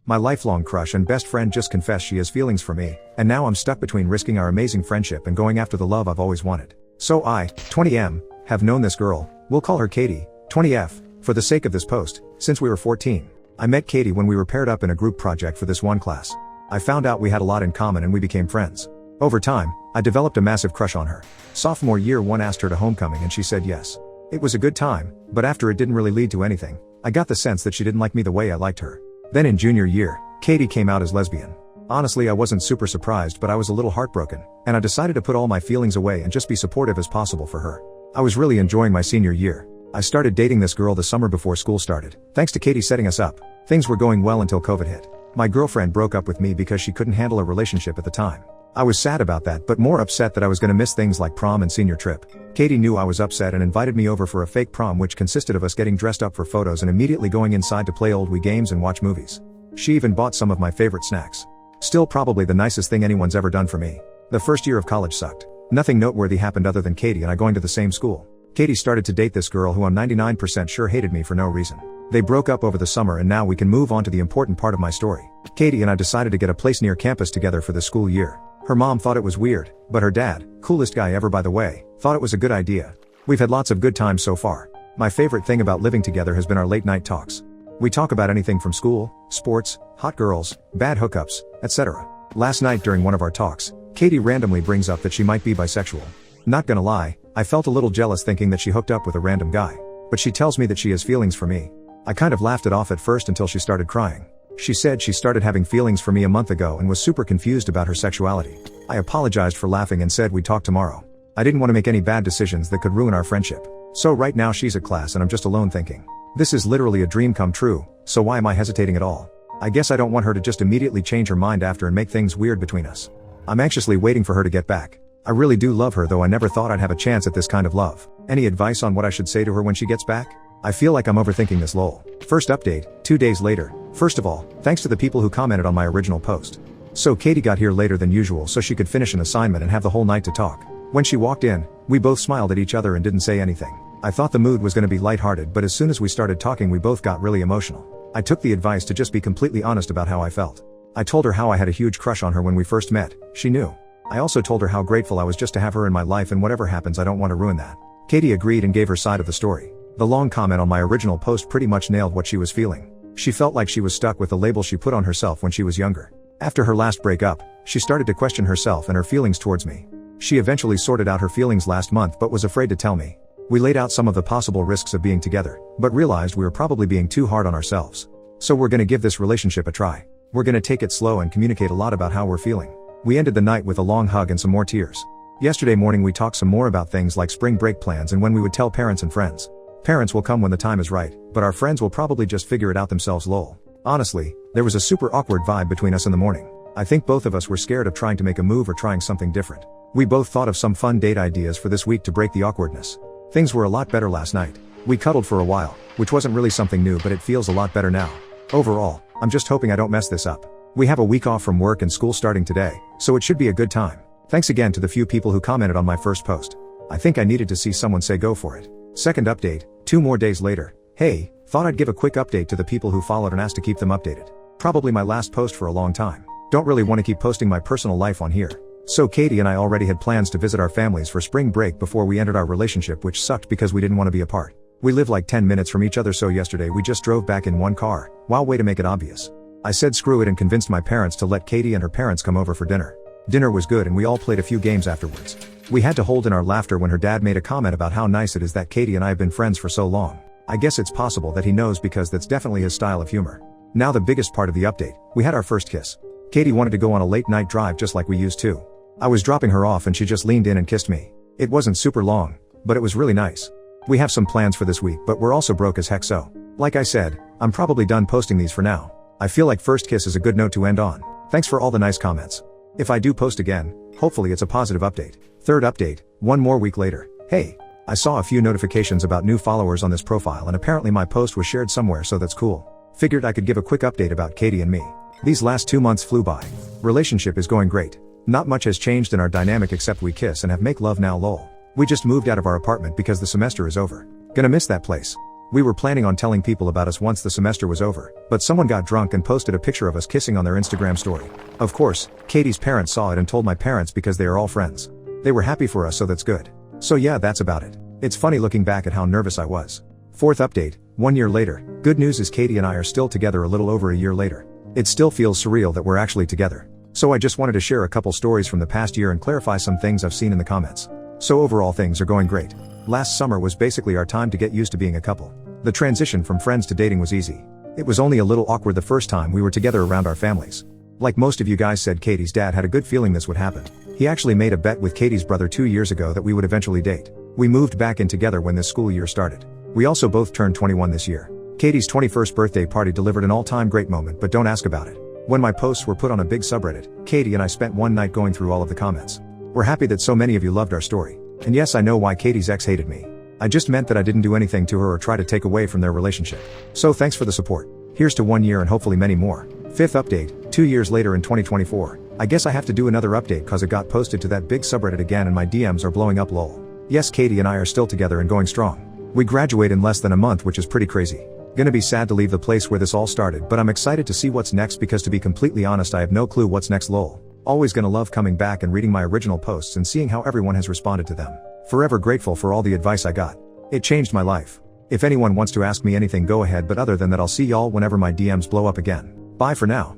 My lifelong crush and best friend just confessed she has feelings for me, and now I'm stuck between risking our amazing friendship and going after the love I've always wanted. So I, 20M, have known this girl, we'll call her Katie, 20F, for the sake of this post, since we were 14. I met Katie when we were paired up in a group project for this one class. I found out we had a lot in common and we became friends. Over time, I developed a massive crush on her. Sophomore year 1 asked her to homecoming and she said yes. It was a good time, but after it didn't really lead to anything, I got the sense that she didn't like me the way I liked her. Then in junior year, Katie came out as lesbian. Honestly, I wasn't super surprised, but I was a little heartbroken, and I decided to put all my feelings away and just be supportive as possible for her. I was really enjoying my senior year. I started dating this girl the summer before school started, thanks to Katie setting us up. Things were going well until COVID hit. My girlfriend broke up with me because she couldn't handle a relationship at the time. I was sad about that, but more upset that I was gonna miss things like prom and senior trip. Katie knew I was upset and invited me over for a fake prom which consisted of us getting dressed up for photos and immediately going inside to play old Wii games and watch movies. She even bought some of my favorite snacks. Still probably the nicest thing anyone's ever done for me. The first year of college sucked. Nothing noteworthy happened other than Katie and I going to the same school. Katie started to date this girl who I'm 99% sure hated me for no reason. They broke up over the summer and now we can move on to the important part of my story. Katie and I decided to get a place near campus together for the school year. Her mom thought it was weird, but her dad, coolest guy ever by the way, thought it was a good idea. We've had lots of good times so far. My favorite thing about living together has been our late night talks. We talk about anything from school, sports, hot girls, bad hookups, etc. Last night during one of our talks, Katie randomly brings up that she might be bisexual. Not gonna lie, I felt a little jealous thinking that she hooked up with a random guy. But she tells me that she has feelings for me. I kind of laughed it off at first until she started crying. She said she started having feelings for me a month ago and was super confused about her sexuality. I apologized for laughing and said we'd talk tomorrow. I didn't want to make any bad decisions that could ruin our friendship. So right now she's at class and I'm just alone thinking, this is literally a dream come true, so why am I hesitating at all? I guess I don't want her to just immediately change her mind after and make things weird between us. I'm anxiously waiting for her to get back. I really do love her though I never thought I'd have a chance at this kind of love. Any advice on what I should say to her when she gets back? I feel like I'm overthinking this lol. First update, 2 days later. First of all, thanks to the people who commented on my original post. So Katie got here later than usual so she could finish an assignment and have the whole night to talk. When she walked in, we both smiled at each other and didn't say anything. I thought the mood was gonna be lighthearted, but as soon as we started talking we both got really emotional. I took the advice to just be completely honest about how I felt. I told her how I had a huge crush on her when we first met, she knew. I also told her how grateful I was just to have her in my life and whatever happens I don't want to ruin that. Katie agreed and gave her side of the story. The long comment on my original post pretty much nailed what she was feeling. She felt like she was stuck with the label she put on herself when she was younger. After her last breakup, she started to question herself and her feelings towards me. She eventually sorted out her feelings last month but was afraid to tell me. We laid out some of the possible risks of being together, but realized we were probably being too hard on ourselves. So we're gonna give this relationship a try. We're gonna take it slow and communicate a lot about how we're feeling. We ended the night with a long hug and some more tears. Yesterday morning we talked some more about things like spring break plans and when we would tell parents and friends. Parents will come when the time is right, but our friends will probably just figure it out themselves lol. Honestly, there was a super awkward vibe between us in the morning. I think both of us were scared of trying to make a move or trying something different. We both thought of some fun date ideas for this week to break the awkwardness. Things were a lot better last night. We cuddled for a while, which wasn't really something new but it feels a lot better now. Overall, I'm just hoping I don't mess this up. We have a week off from work and school starting today, so it should be a good time. Thanks again to the few people who commented on my first post. I think I needed to see someone say go for it. Second update, 2 more days later. Hey, thought I'd give a quick update to the people who followed and asked to keep them updated. Probably my last post for a long time. Don't really want to keep posting my personal life on here. So Katie and I already had plans to visit our families for spring break before we entered our relationship, which sucked because we didn't want to be apart. We live like 10 minutes from each other, so yesterday we just drove back in one car. Wow, way to make it obvious. I said screw it and convinced my parents to let Katie and her parents come over for dinner. Dinner was good and we all played a few games afterwards. We had to hold in our laughter when her dad made a comment about how nice it is that Katie and I have been friends for so long. I guess it's possible that he knows because that's definitely his style of humor. Now the biggest part of the update, we had our first kiss. Katie wanted to go on a late night drive just like we used to. I was dropping her off and she just leaned in and kissed me. It wasn't super long, but it was really nice. We have some plans for this week but we're also broke as heck, so like I said, I'm probably done posting these for now. I feel like first kiss is a good note to end on. Thanks for all the nice comments. If I do post again, hopefully it's a positive update. Third update, 1 more week later. Hey, I saw a few notifications about new followers on this profile and apparently my post was shared somewhere, so that's cool. Figured I could give a quick update about Katie and me. These last 2 months flew by. Relationship is going great. Not much has changed in our dynamic except we kiss and have make love now lol. We just moved out of our apartment because the semester is over. Gonna miss that place. We were planning on telling people about us once the semester was over, but someone got drunk and posted a picture of us kissing on their Instagram story. Of course, Katie's parents saw it and told my parents because they are all friends. They were happy for us, so that's good. So yeah, that's about it. It's funny looking back at how nervous I was. Fourth update, 1 year later. Good news is Katie and I are still together a little over a year later. It still feels surreal that we're actually together. So I just wanted to share a couple stories from the past year and clarify some things I've seen in the comments. So overall things are going great. Last summer was basically our time to get used to being a couple. The transition from friends to dating was easy. It was only a little awkward the first time we were together around our families. Like most of you guys said, Katie's dad had a good feeling this would happen. He actually made a bet with Katie's brother 2 years ago that we would eventually date. We moved back in together when this school year started. We also both turned 21 this year. Katie's 21st birthday party delivered an all-time great moment, but don't ask about it. When my posts were put on a big subreddit, Katie and I spent one night going through all of the comments. We're happy that so many of you loved our story. And yes, I know why Katie's ex hated me. I just meant that I didn't do anything to her or try to take away from their relationship. So thanks for the support. Here's to 1 year and hopefully many more. Fifth update, 2 years later in 2024. I guess I have to do another update cause it got posted to that big subreddit again and my DMs are blowing up lol. Yes, Katie and I are still together and going strong. We graduate in less than a month, which is pretty crazy. Gonna be sad to leave the place where this all started, but I'm excited to see what's next because to be completely honest I have no clue what's next lol. Always gonna love coming back and reading my original posts and seeing how everyone has responded to them. Forever grateful for all the advice I got. It changed my life. If anyone wants to ask me anything, go ahead, but other than that I'll see y'all whenever my DMs blow up again. Bye for now.